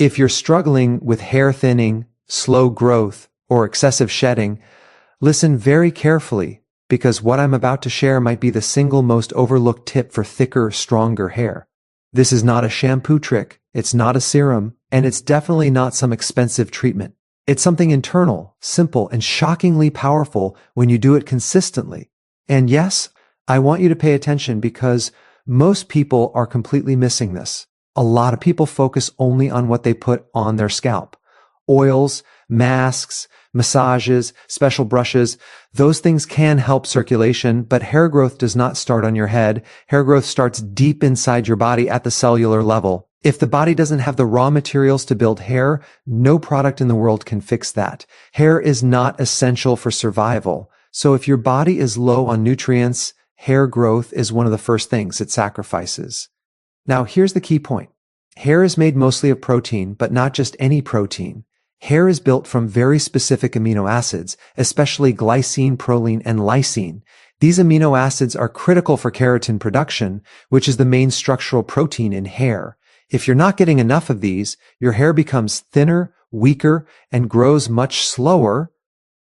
If you're struggling with hair thinning, slow growth, or excessive shedding, listen very carefully because what I'm about to share might be the single most overlooked tip for thicker, stronger hair. This is not a shampoo trick, it's not a serum, and it's definitely not some expensive treatment. It's something internal, simple, and shockingly powerful when you do it consistently. And yes, I want you to pay attention because most people are completely missing this. A lot of people focus only on what they put on their scalp. Oils, masks, massages, special brushes, those things can help circulation, but hair growth does not start on your head. Hair growth starts deep inside your body at the cellular level. If the body doesn't have the raw materials to build hair, no product in the world can fix that. Hair is not essential for survival. So if your body is low on nutrients, hair growth is one of the first things it sacrifices. Now, here's the key point. Hair is made mostly of protein, but not just any protein. Hair is built from very specific amino acids, especially glycine, proline, and lysine. These amino acids are critical for keratin production, which is the main structural protein in hair. If you're not getting enough of these, your hair becomes thinner, weaker, and grows much slower.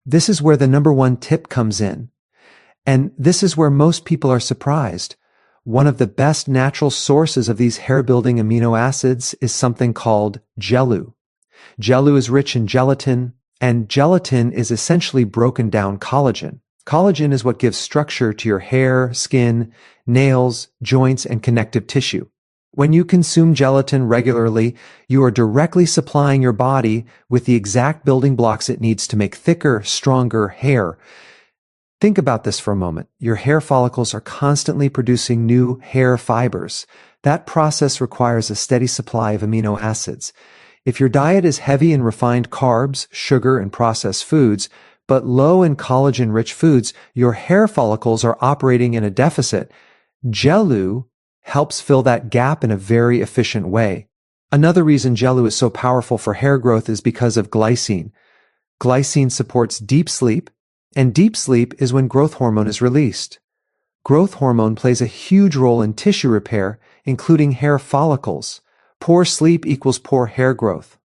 This is where the number one tip comes in. And this is where most people are surprised. One of the best natural sources of these hair-building amino acids is something called Jellu. Jellu is rich in gelatin, and gelatin is essentially broken down collagen. Collagen is what gives structure to your hair, skin, nails, joints, and connective tissue. When you consume gelatin regularly, you are directly supplying your body with the exact building blocks it needs to make thicker, stronger hair. Think about this for a moment. Your hair follicles are constantly producing new hair fibers. That process requires a steady supply of amino acids. If your diet is heavy in refined carbs, sugar, and processed foods, but low in collagen-rich foods, your hair follicles are operating in a deficit. Jellu helps fill that gap in a very efficient way. Another reason Jellu is so powerful for hair growth is because of glycine. Glycine supports deep sleep, and deep sleep is when growth hormone is released. Growth hormone plays a huge role in tissue repair, including hair follicles. Poor sleep equals poor hair growth.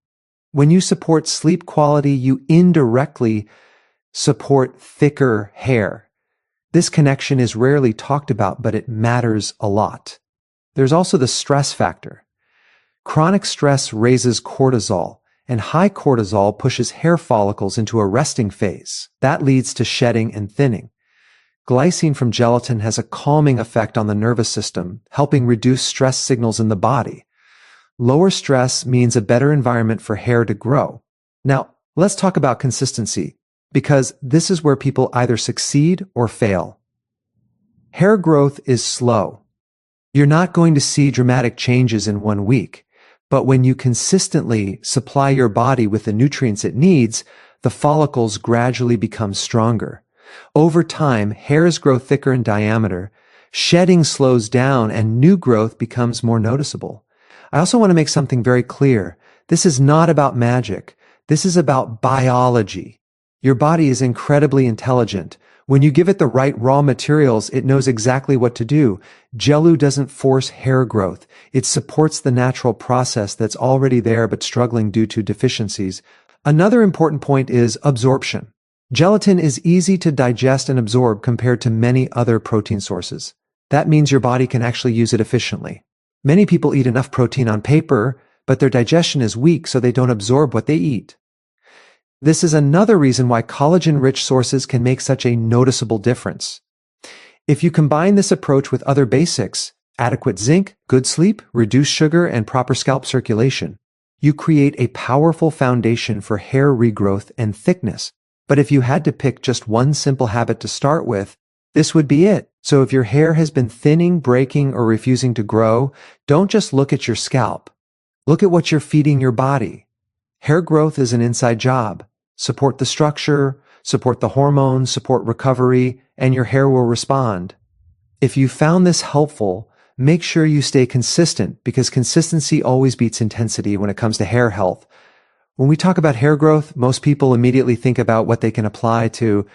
When you support sleep quality, you indirectly support thicker hair. This connection is rarely talked about, but it matters a lot. There's also the stress factor. Chronic stress raises cortisol, and high cortisol pushes hair follicles into a resting phase. That leads to shedding and thinning. Glycine from gelatin has a calming effect on the nervous system, helping reduce stress signals in the body. Lower stress means a better environment for hair to grow. Now, let's talk about consistency, because this is where people either succeed or fail. Hair growth is slow. You're not going to see dramatic changes in 1 week. But when you consistently supply your body with the nutrients it needs, the follicles gradually become stronger. Over time, hairs grow thicker in diameter, shedding slows down, and new growth becomes more noticeable. I also want to make something very clear. This is not about magic. This is about biology. Your body is incredibly intelligent. When you give it the right raw materials, it knows exactly what to do. Jellu doesn't force hair growth. It supports the natural process that's already there but struggling due to deficiencies. Another important point is absorption. Gelatin is easy to digest and absorb compared to many other protein sources. That means your body can actually use it efficiently. Many people eat enough protein on paper, but their digestion is weak, so they don't absorb what they eat. This is another reason why collagen-rich sources can make such a noticeable difference. If you combine this approach with other basics, adequate zinc, good sleep, reduced sugar, and proper scalp circulation, you create a powerful foundation for hair regrowth and thickness. But if you had to pick just one simple habit to start with, this would be it. So if your hair has been thinning, breaking, or refusing to grow, don't just look at your scalp. Look at what you're feeding your body. Hair growth is an inside job. Support the structure, support the hormones, support recovery, and your hair will respond. If you found this helpful, make sure you stay consistent because consistency always beats intensity when it comes to hair health. When we talk about hair growth, most people immediately think about what they can apply to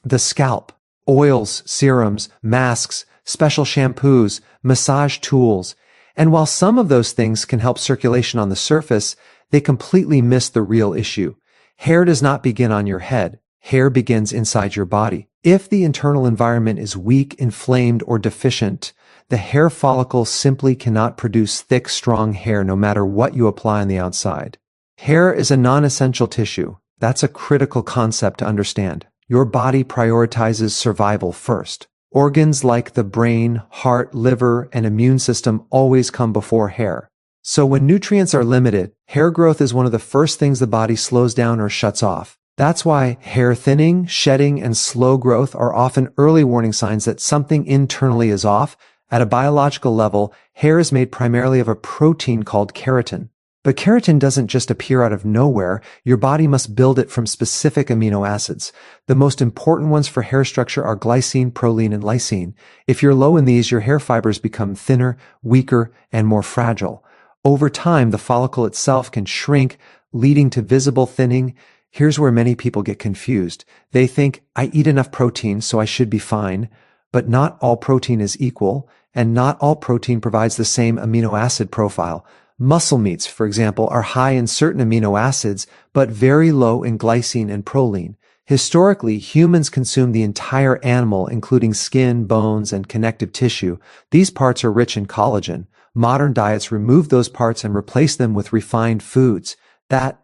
the scalp. Oils, serums, masks, special shampoos, massage tools. And while some of those things can help circulation on the surface, they completely miss the real issue. Hair does not begin on your head. Hair begins inside your body. If the internal environment is weak, inflamed, or deficient, the hair follicle simply cannot produce thick, strong hair no matter what you apply on the outside. Hair is a non-essential tissue. That's a critical concept to understand. Your body prioritizes survival first. Organs like the brain, heart, liver, and immune system always come before hair. So when nutrients are limited, hair growth is one of the first things the body slows down or shuts off. That's why hair thinning, shedding, and slow growth are often early warning signs that something internally is off. At a biological level, hair is made primarily of a protein called keratin. But keratin doesn't just appear out of nowhere. Your body must build it from specific amino acids. The most important ones for hair structure are glycine, proline, and lysine. If you're low in these, your hair fibers become thinner, weaker, and more fragile. Over time, the follicle itself can shrink, leading to visible thinning. Here's where many people get confused. They think, I eat enough protein, so I should be fine. But not all protein is equal, and not all protein provides the same amino acid profile. Muscle meats, for example, are high in certain amino acids, but very low in glycine and proline. Historically, humans consume the entire animal, including skin, bones, and connective tissue. These parts are rich in collagen. Modern diets remove those parts and replace them with refined foods. That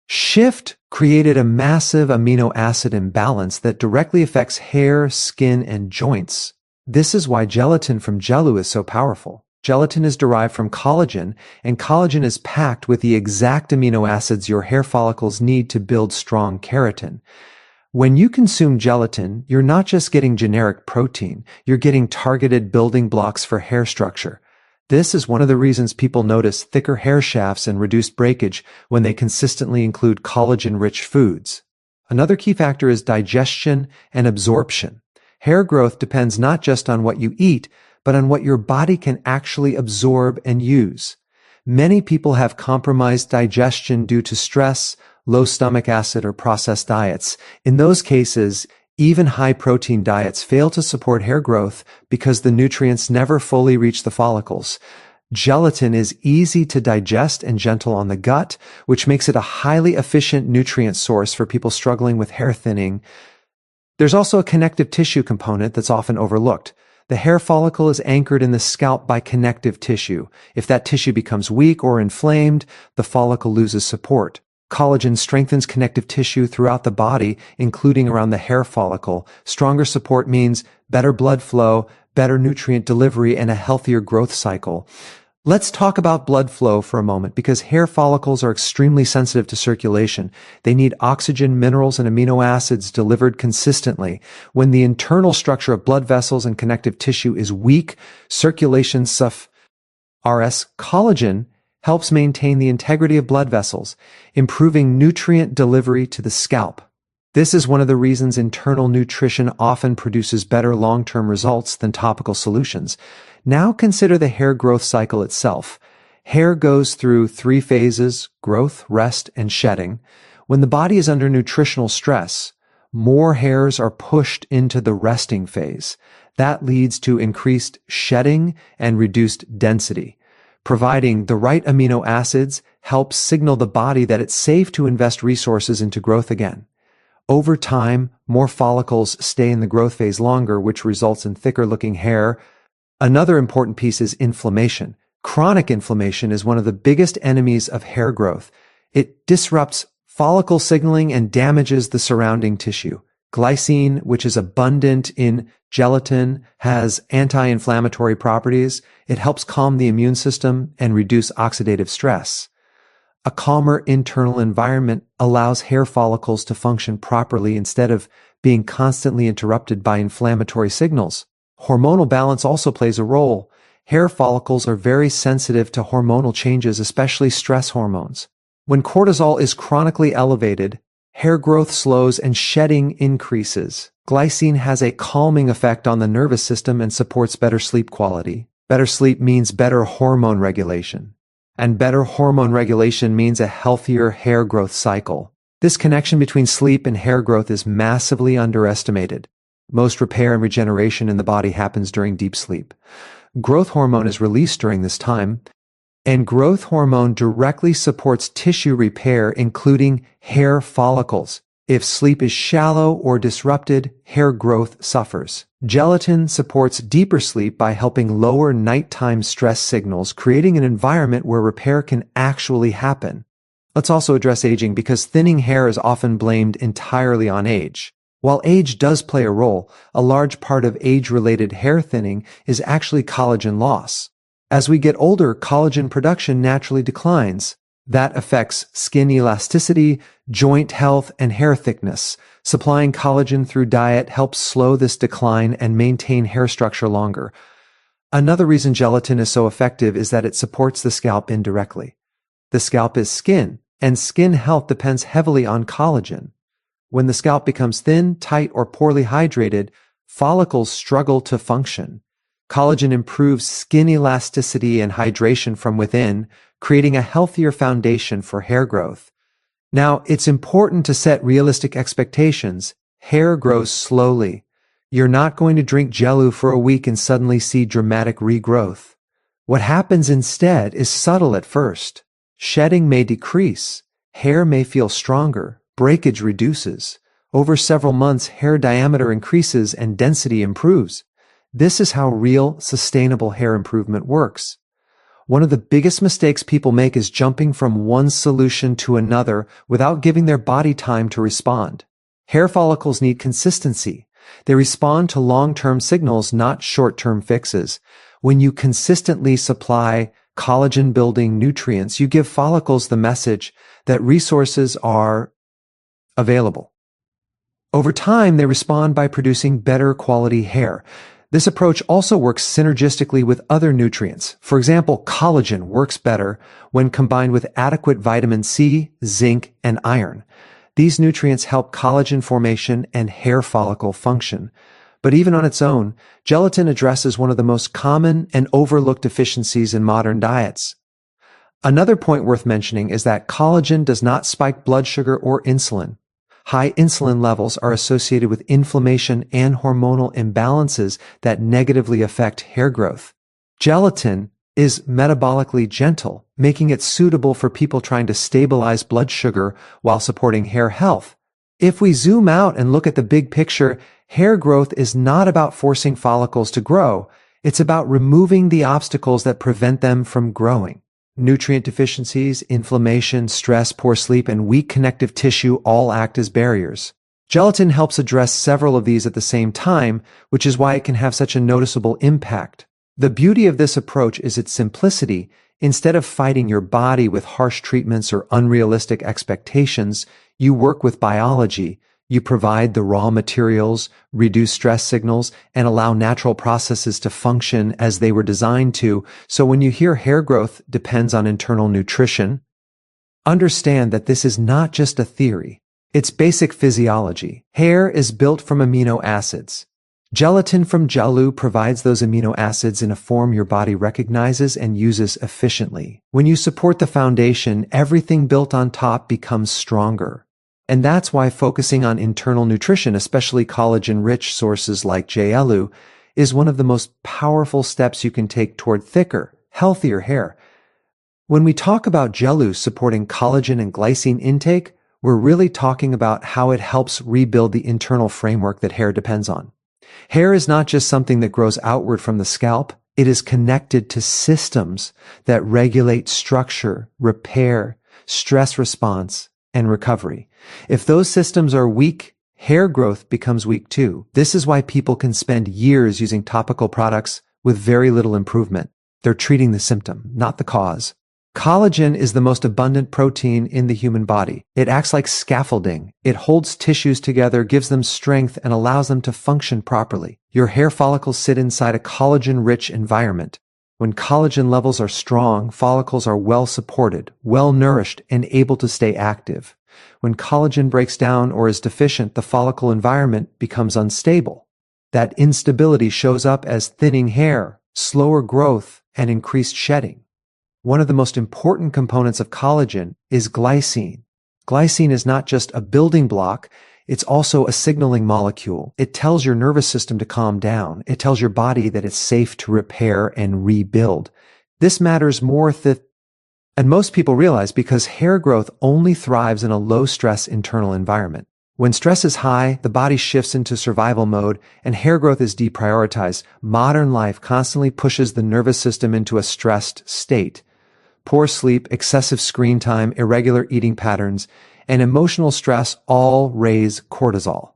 shift created a massive amino acid imbalance that directly affects hair, skin, and joints. This is why gelatin from Jellu is so powerful. Gelatin is derived from collagen, and collagen is packed with the exact amino acids your hair follicles need to build strong keratin. When you consume gelatin, you're not just getting generic protein, you're getting targeted building blocks for hair structure. This is one of the reasons people notice thicker hair shafts and reduced breakage when they consistently include collagen-rich foods. Another key factor is digestion and absorption. Hair growth depends not just on what you eat, but on what your body can actually absorb and use. Many people have compromised digestion due to stress, low stomach acid, or processed diets. In those cases, even high-protein diets fail to support hair growth because the nutrients never fully reach the follicles. Gelatin is easy to digest and gentle on the gut, which makes it a highly efficient nutrient source for people struggling with hair thinning. There's also a connective tissue component that's often overlooked. The hair follicle is anchored in the scalp by connective tissue. If that tissue becomes weak or inflamed, the follicle loses support. Collagen strengthens connective tissue throughout the body, including around the hair follicle. Stronger support means better blood flow, better nutrient delivery, and a healthier growth cycle. Let's talk about blood flow for a moment, because hair follicles are extremely sensitive to circulation. They need oxygen, minerals, and amino acids delivered consistently. When the internal structure of blood vessels and connective tissue is weak, circulation suffers. Collagen helps maintain the integrity of blood vessels, improving nutrient delivery to the scalp. This is one of the reasons internal nutrition often produces better long-term results than topical solutions. Now consider the hair growth cycle itself. Hair goes through 3 phases: growth, rest, and shedding. When the body is under nutritional stress, more hairs are pushed into the resting phase. That leads to increased shedding and reduced density. Providing the right amino acids helps signal the body that it's safe to invest resources into growth again. Over time, more follicles stay in the growth phase longer, which results in thicker-looking hair. Another important piece is inflammation. Chronic inflammation is one of the biggest enemies of hair growth. It disrupts follicle signaling and damages the surrounding tissue. Glycine, which is abundant in gelatin, has anti-inflammatory properties. It helps calm the immune system and reduce oxidative stress. A calmer internal environment allows hair follicles to function properly instead of being constantly interrupted by inflammatory signals. Hormonal balance also plays a role. Hair follicles are very sensitive to hormonal changes, especially stress hormones. When cortisol is chronically elevated, hair growth slows and shedding increases. Glycine has a calming effect on the nervous system and supports better sleep quality. Better sleep means better hormone regulation. And better hormone regulation means a healthier hair growth cycle. This connection between sleep and hair growth is massively underestimated. Most repair and regeneration in the body happens during deep sleep. Growth hormone is released during this time, and growth hormone directly supports tissue repair, including hair follicles. If sleep is shallow or disrupted, hair growth suffers. Gelatin supports deeper sleep by helping lower nighttime stress signals, creating an environment where repair can actually happen. Let's also address aging, because thinning hair is often blamed entirely on age. While age does play a role, a large part of age-related hair thinning is actually collagen loss. As we get older, collagen production naturally declines. That affects skin elasticity, joint health, and hair thickness. Supplying collagen through diet helps slow this decline and maintain hair structure longer. Another reason gelatin is so effective is that it supports the scalp indirectly. The scalp is skin, and skin health depends heavily on collagen. When the scalp becomes thin, tight, or poorly hydrated, follicles struggle to function. Collagen improves skin elasticity and hydration from within, creating a healthier foundation for hair growth. Now, it's important to set realistic expectations. Hair grows slowly. You're not going to drink Jellu for a week and suddenly see dramatic regrowth. What happens instead is subtle at first. Shedding may decrease. Hair may feel stronger. Breakage reduces. Over several months, hair diameter increases and density improves. This is how real, sustainable hair improvement works. One of the biggest mistakes people make is jumping from one solution to another without giving their body time to respond. Hair follicles need consistency. They respond to long-term signals, not short-term fixes. When you consistently supply collagen-building nutrients, you give follicles the message that resources are available. Over time, they respond by producing better quality hair. This approach also works synergistically with other nutrients. For example, collagen works better when combined with adequate vitamin C, zinc, and iron. These nutrients help collagen formation and hair follicle function. But even on its own, gelatin addresses one of the most common and overlooked deficiencies in modern diets. Another point worth mentioning is that collagen does not spike blood sugar or insulin. High insulin levels are associated with inflammation and hormonal imbalances that negatively affect hair growth. Gelatin is metabolically gentle, making it suitable for people trying to stabilize blood sugar while supporting hair health. If we zoom out and look at the big picture, hair growth is not about forcing follicles to grow. It's about removing the obstacles that prevent them from growing. Nutrient deficiencies, inflammation, stress, poor sleep, and weak connective tissue all act as barriers. Gelatin helps address several of these at the same time, which is why it can have such a noticeable impact. The beauty of this approach is its simplicity. Instead of fighting your body with harsh treatments or unrealistic expectations, you work with biology. You provide the raw materials, reduce stress signals, and allow natural processes to function as they were designed to. So when you hear hair growth depends on internal nutrition, understand that this is not just a theory. It's basic physiology. Hair is built from amino acids. Gelatin from Jellu provides those amino acids in a form your body recognizes and uses efficiently. When you support the foundation, everything built on top becomes stronger. And that's why focusing on internal nutrition, especially collagen-rich sources like Jellu, is one of the most powerful steps you can take toward thicker, healthier hair. When we talk about Jellu supporting collagen and glycine intake, we're really talking about how it helps rebuild the internal framework that hair depends on. Hair is not just something that grows outward from the scalp. It is connected to systems that regulate structure, repair, stress response, and recovery. If those systems are weak, hair growth becomes weak too. This is why people can spend years using topical products with very little improvement. They're treating the symptom, not the cause. Collagen is the most abundant protein in the human body. It acts like scaffolding. It holds tissues together, gives them strength, and allows them to function properly. Your hair follicles sit inside a collagen-rich environment. When collagen levels are strong, follicles are well supported, well nourished, and able to stay active. When collagen breaks down or is deficient, the follicle environment becomes unstable. That instability shows up as thinning hair, slower growth, and increased shedding. One of the most important components of collagen is glycine. Glycine is not just a building block, It's also a signaling molecule. It tells your nervous system to calm down. It tells your body that it's safe to repair and rebuild. This matters more and most people realize because hair growth only thrives in a low-stress internal environment. When stress is high, the body shifts into survival mode and hair growth is deprioritized. Modern life constantly pushes the nervous system into a stressed state. Poor sleep, excessive screen time, irregular eating patterns, and emotional stress all raise cortisol.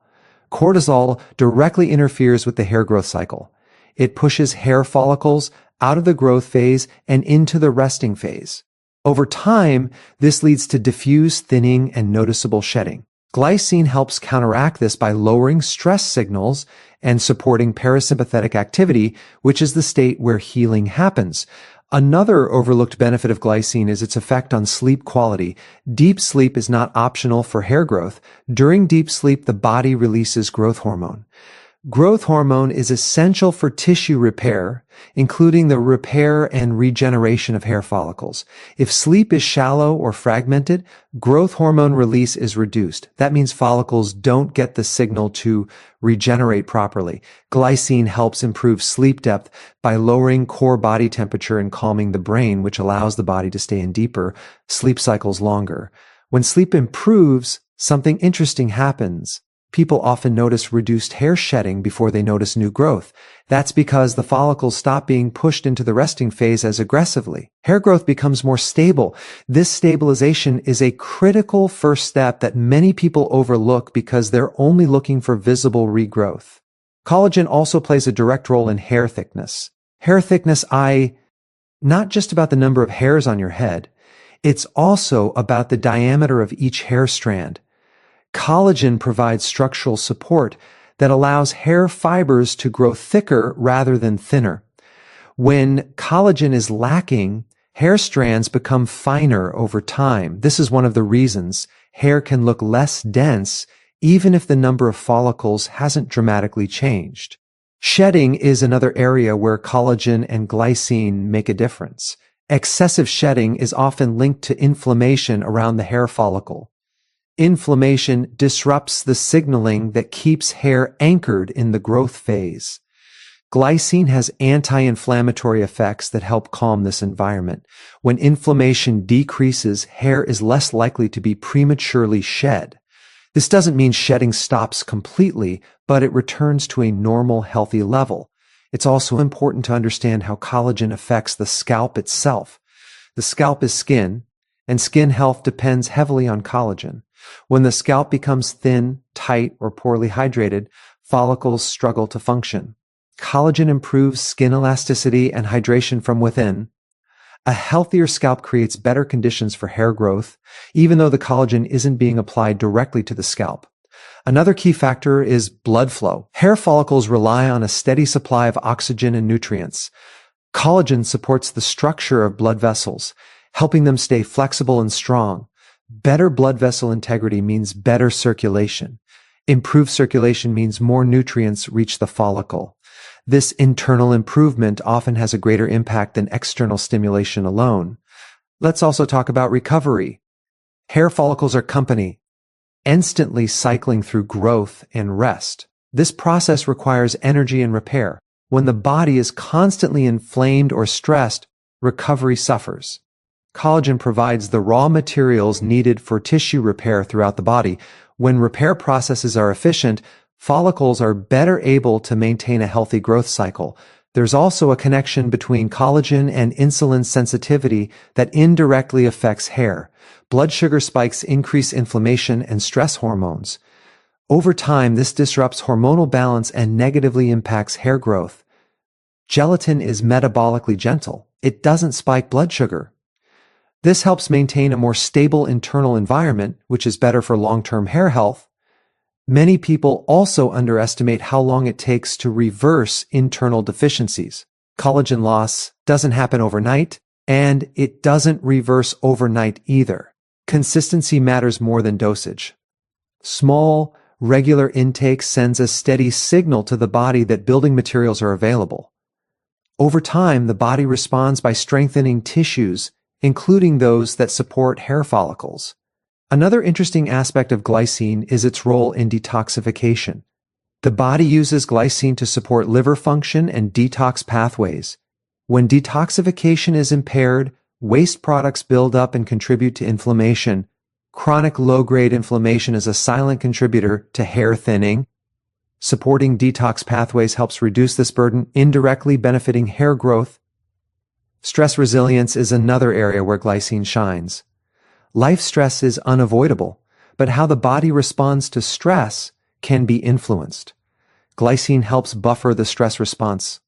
Cortisol directly interferes with the hair growth cycle. It pushes hair follicles out of the growth phase and into the resting phase. Over time, this leads to diffuse thinning and noticeable shedding. Glycine helps counteract this by lowering stress signals and supporting parasympathetic activity, which is the state where healing happens. Another overlooked benefit of glycine is its effect on sleep quality. Deep sleep is not optional for hair growth. During deep sleep, the body releases growth hormone. Growth hormone is essential for tissue repair, including the repair and regeneration of hair follicles. If sleep is shallow or fragmented, growth hormone release is reduced. That means follicles don't get the signal to regenerate properly. Glycine helps improve sleep depth by lowering core body temperature and calming the brain, which allows the body to stay in deeper sleep cycles longer. When sleep improves, something interesting happens. People often notice reduced hair shedding before they notice new growth. That's because the follicles stop being pushed into the resting phase as aggressively. Hair growth becomes more stable. This stabilization is a critical first step that many people overlook because they're only looking for visible regrowth. Collagen also plays a direct role in hair thickness. Hair thickness, not just about the number of hairs on your head. It's also about the diameter of each hair strand. Collagen provides structural support that allows hair fibers to grow thicker rather than thinner. When collagen is lacking, hair strands become finer over time. This is one of the reasons hair can look less dense even if the number of follicles hasn't dramatically changed. Shedding is another area where collagen and glycine make a difference. Excessive shedding is often linked to inflammation around the hair follicle. Inflammation disrupts the signaling that keeps hair anchored in the growth phase. Glycine has anti-inflammatory effects that help calm this environment. When inflammation decreases, hair is less likely to be prematurely shed. This doesn't mean shedding stops completely, but it returns to a normal, healthy level. It's also important to understand how collagen affects the scalp itself. The scalp is skin, and skin health depends heavily on collagen. When the scalp becomes thin, tight, or poorly hydrated, follicles struggle to function. Collagen improves skin elasticity and hydration from within. A healthier scalp creates better conditions for hair growth, even though the collagen isn't being applied directly to the scalp. Another key factor is blood flow. Hair follicles rely on a steady supply of oxygen and nutrients. Collagen supports the structure of blood vessels, helping them stay flexible and strong. Better blood vessel integrity means better circulation. Improved circulation means more nutrients reach the follicle. This internal improvement often has a greater impact than external stimulation alone. Let's also talk about recovery. Hair follicles are company, instantly cycling through growth and rest. This process requires energy and repair. When the body is constantly inflamed or stressed, recovery suffers. Collagen provides the raw materials needed for tissue repair throughout the body. When repair processes are efficient, follicles are better able to maintain a healthy growth cycle. There's also a connection between collagen and insulin sensitivity that indirectly affects hair. Blood sugar spikes increase inflammation and stress hormones. Over time, this disrupts hormonal balance and negatively impacts hair growth. Gelatin is metabolically gentle. It doesn't spike blood sugar. This helps maintain a more stable internal environment, which is better for long-term hair health. Many people also underestimate how long it takes to reverse internal deficiencies. Collagen loss doesn't happen overnight, and it doesn't reverse overnight either. Consistency matters more than dosage. Small, regular intake sends a steady signal to the body that building materials are available. Over time, the body responds by strengthening tissues, including those that support hair follicles. Another interesting aspect of glycine is its role in detoxification. The body uses glycine to support liver function and detox pathways. When detoxification is impaired, waste products build up and contribute to inflammation. Chronic low-grade inflammation is a silent contributor to hair thinning. Supporting detox pathways helps reduce this burden, indirectly benefiting hair growth. Stress resilience is another area where glycine shines. Life stress is unavoidable, but how the body responds to stress can be influenced. Glycine helps buffer the stress response.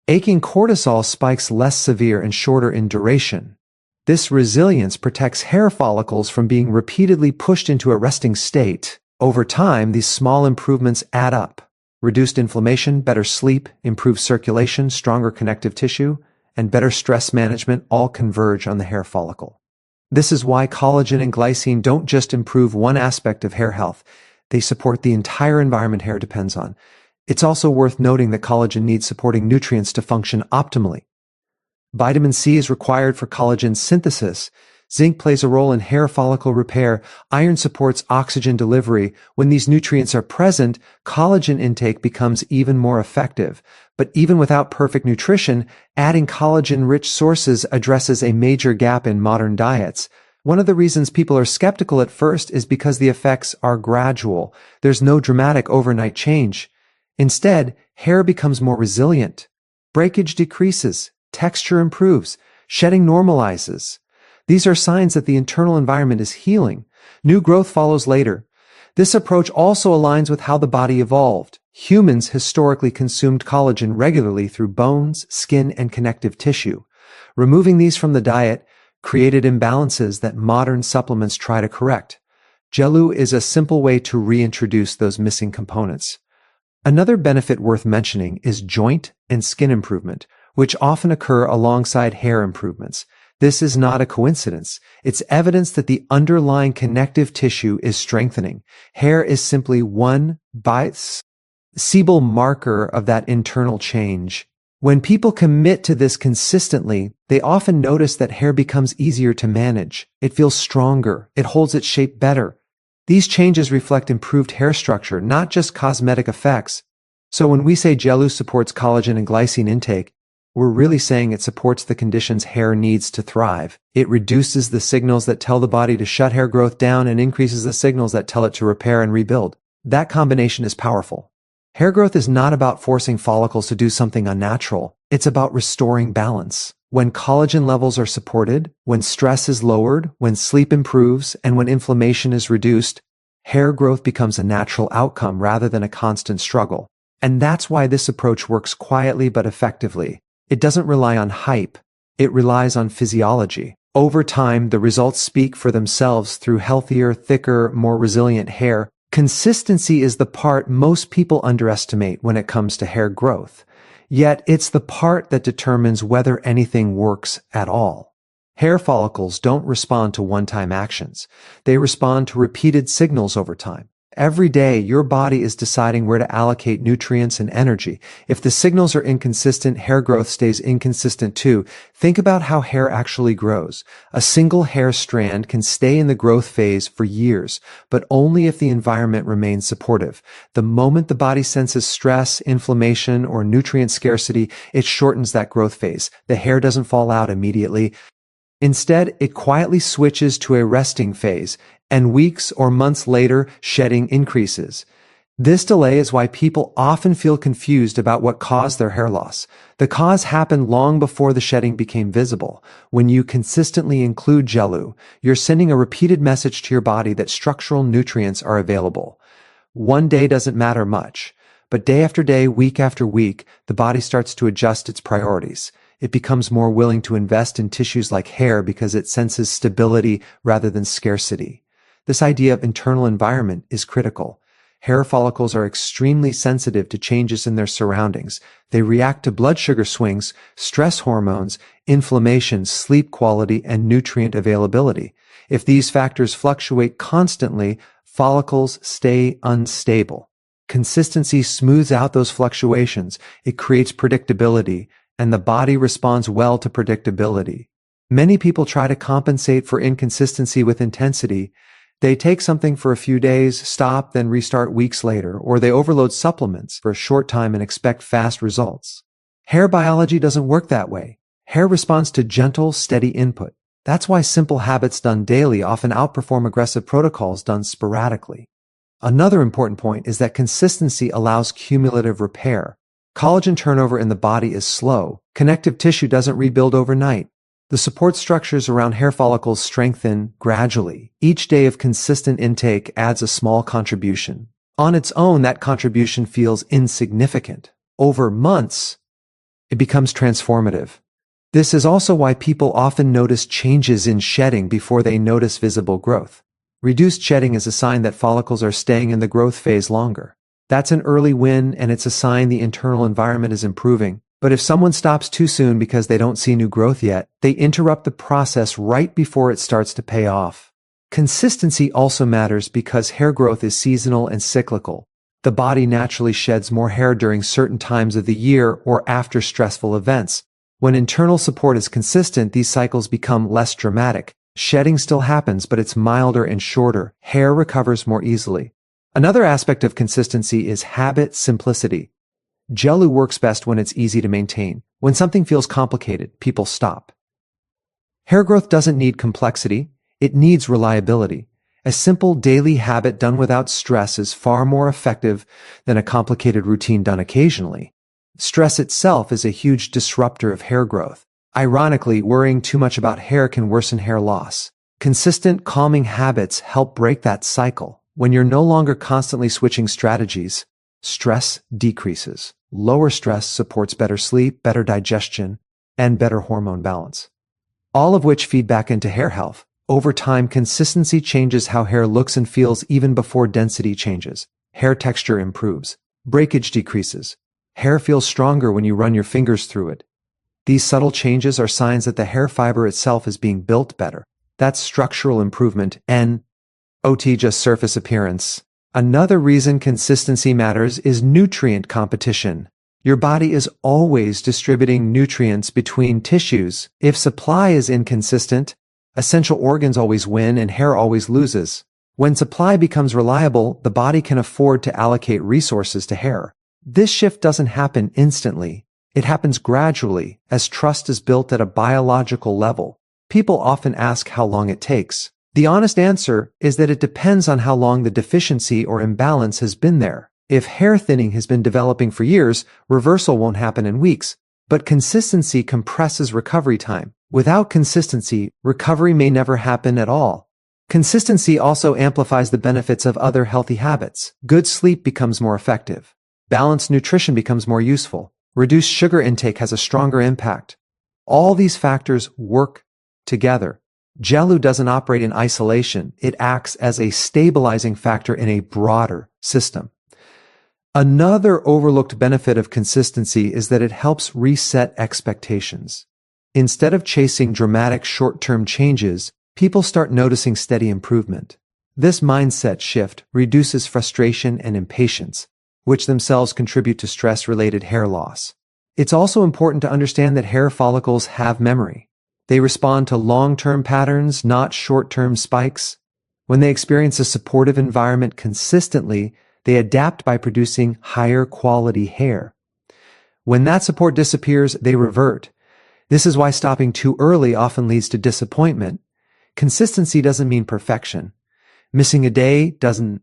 Aching cortisol spikes less severe and shorter in duration. This resilience protects hair follicles from being repeatedly pushed into a resting state. Over time, these small improvements add up. Reduced inflammation, better sleep, improved circulation, stronger connective tissue, and better stress management all converge on the hair follicle. This is why collagen and glycine don't just improve one aspect of hair health. They support the entire environment hair depends on. It's also worth noting that collagen needs supporting nutrients to function optimally. Vitamin C is required for collagen synthesis. Zinc plays a role in hair follicle repair. Iron supports oxygen delivery. When these nutrients are present, collagen intake becomes even more effective. But even without perfect nutrition, adding collagen-rich sources addresses a major gap in modern diets. One of the reasons people are skeptical at first is because the effects are gradual. There's no dramatic overnight change. Instead, hair becomes more resilient. Breakage decreases. Texture improves. Shedding normalizes. These are signs that the internal environment is healing. New growth follows later. This approach also aligns with how the body evolved. Humans historically consumed collagen regularly through bones, skin, and connective tissue. Removing these from the diet created imbalances that modern supplements try to correct. Jellu is a simple way to reintroduce those missing components. Another benefit worth mentioning is joint and skin improvement, which often occur alongside hair improvements. This is not a coincidence. It's evidence that the underlying connective tissue is strengthening. Hair is simply one visible marker of that internal change. When people commit to this consistently, they often notice that hair becomes easier to manage. It feels stronger. It holds its shape better. These changes reflect improved hair structure, not just cosmetic effects. So when we say Jellu supports collagen and glycine intake, we're really saying it supports the conditions hair needs to thrive. It reduces the signals that tell the body to shut hair growth down and increases the signals that tell it to repair and rebuild. That combination is powerful. Hair growth is not about forcing follicles to do something unnatural. It's about restoring balance. When collagen levels are supported, when stress is lowered, when sleep improves, and when inflammation is reduced, hair growth becomes a natural outcome rather than a constant struggle. And that's why this approach works quietly but effectively. It doesn't rely on hype. It relies on physiology. Over time, the results speak for themselves through healthier, thicker, more resilient hair. Consistency is the part most people underestimate when it comes to hair growth. Yet, it's the part that determines whether anything works at all. Hair follicles don't respond to one-time actions. They respond to repeated signals over time. Every day, your body is deciding where to allocate nutrients and energy. If the signals are inconsistent, hair growth stays inconsistent too. Think about how hair actually grows. A single hair strand can stay in the growth phase for years, but only if the environment remains supportive. The moment the body senses stress, inflammation, or nutrient scarcity, it shortens that growth phase. The hair doesn't fall out immediately. Instead, it quietly switches to a resting phase, and weeks or months later, shedding increases. This delay is why people often feel confused about what caused their hair loss. The cause happened long before the shedding became visible. When you consistently include Jellu, you're sending a repeated message to your body that structural nutrients are available. One day doesn't matter much, but day after day, week after week, the body starts to adjust its priorities. It becomes more willing to invest in tissues like hair because it senses stability rather than scarcity. This idea of internal environment is critical. Hair follicles are extremely sensitive to changes in their surroundings. They react to blood sugar swings, stress hormones, inflammation, sleep quality, and nutrient availability. If these factors fluctuate constantly, follicles stay unstable. Consistency smooths out those fluctuations. It creates predictability, and the body responds well to predictability. Many people try to compensate for inconsistency with intensity. They take something for a few days, stop, then restart weeks later, or they overload supplements for a short time and expect fast results. Hair biology doesn't work that way. Hair responds to gentle, steady input. That's why simple habits done daily often outperform aggressive protocols done sporadically. Another important point is that consistency allows cumulative repair. Collagen turnover in the body is slow. Connective tissue doesn't rebuild overnight. The support structures around hair follicles strengthen gradually. Each day of consistent intake adds a small contribution. On its own, that contribution feels insignificant. Over months, it becomes transformative. This is also why people often notice changes in shedding before they notice visible growth. Reduced shedding is a sign that follicles are staying in the growth phase longer. That's an early win, and it's a sign the internal environment is improving. But if someone stops too soon because they don't see new growth yet, they interrupt the process right before it starts to pay off. Consistency also matters because hair growth is seasonal and cyclical. The body naturally sheds more hair during certain times of the year or after stressful events. When internal support is consistent, these cycles become less dramatic. Shedding still happens, but it's milder and shorter. Hair recovers more easily. Another aspect of consistency is habit simplicity. Jellu works best when it's easy to maintain. When something feels complicated, people stop. Hair growth doesn't need complexity, it needs reliability. A simple daily habit done without stress is far more effective than a complicated routine done occasionally. Stress itself is a huge disruptor of hair growth. Ironically, worrying too much about hair can worsen hair loss. Consistent, calming habits help break that cycle. When you're no longer constantly switching strategies, stress decreases. Lower stress supports better sleep, better digestion, and better hormone balance. All of which feed back into hair health. Over time, consistency changes how hair looks and feels even before density changes. Hair texture improves. Breakage decreases. Hair feels stronger when you run your fingers through it. These subtle changes are signs that the hair fiber itself is being built better. That's structural improvement, not just surface appearance. Another reason consistency matters is nutrient competition. Your body is always distributing nutrients between tissues. If supply is inconsistent, essential organs always win and hair always loses. When supply becomes reliable, the body can afford to allocate resources to hair. This shift doesn't happen instantly. It happens gradually as trust is built at a biological level. People often ask how long it takes. The honest answer is that it depends on how long the deficiency or imbalance has been there. If hair thinning has been developing for years, reversal won't happen in weeks. But consistency compresses recovery time. Without consistency, recovery may never happen at all. Consistency also amplifies the benefits of other healthy habits. Good sleep becomes more effective. Balanced nutrition becomes more useful. Reduced sugar intake has a stronger impact. All these factors work together. Jellu doesn't operate in isolation. It acts as a stabilizing factor in a broader system. Another overlooked benefit of consistency is that it helps reset expectations. Instead of chasing dramatic short-term changes, people start noticing steady improvement. This mindset shift reduces frustration and impatience, which themselves contribute to stress-related hair loss. It's also important to understand that hair follicles have memory. They respond to long-term patterns, not short-term spikes. When they experience a supportive environment consistently, they adapt by producing higher quality hair. When that support disappears, they revert. This is why stopping too early often leads to disappointment. Consistency doesn't mean perfection. Missing a day doesn't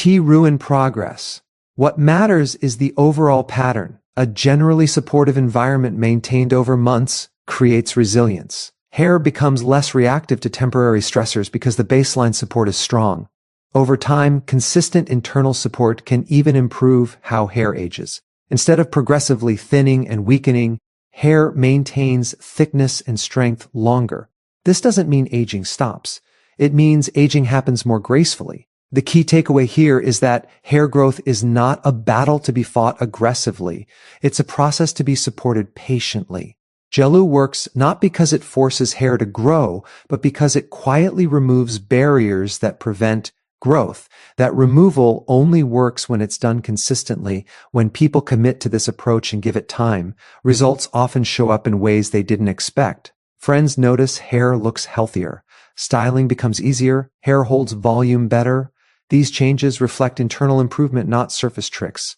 ruin progress. What matters is the overall pattern. A generally supportive environment maintained over months creates resilience. Hair becomes less reactive to temporary stressors because the baseline support is strong. Over time, consistent internal support can even improve how hair ages. Instead of progressively thinning and weakening, hair maintains thickness and strength longer. This doesn't mean aging stops. It means aging happens more gracefully. The key takeaway here is that hair growth is not a battle to be fought aggressively. It's a process to be supported patiently. Jellu works not because it forces hair to grow, but because it quietly removes barriers that prevent growth. That removal only works when it's done consistently. When people commit to this approach and give it time, results often show up in ways they didn't expect. Friends notice hair looks healthier. Styling becomes easier. Hair holds volume better. These changes reflect internal improvement, not surface tricks.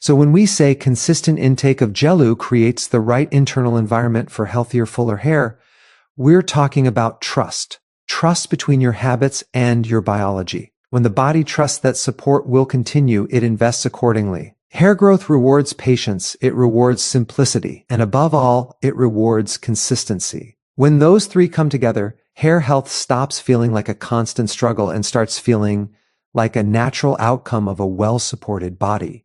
So when we say consistent intake of Jellu creates the right internal environment for healthier, fuller hair, we're talking about trust. Trust between your habits and your biology. When the body trusts that support will continue, it invests accordingly. Hair growth rewards patience, it rewards simplicity, and above all, it rewards consistency. When those three come together, hair health stops feeling like a constant struggle and starts feeling like a natural outcome of a well-supported body.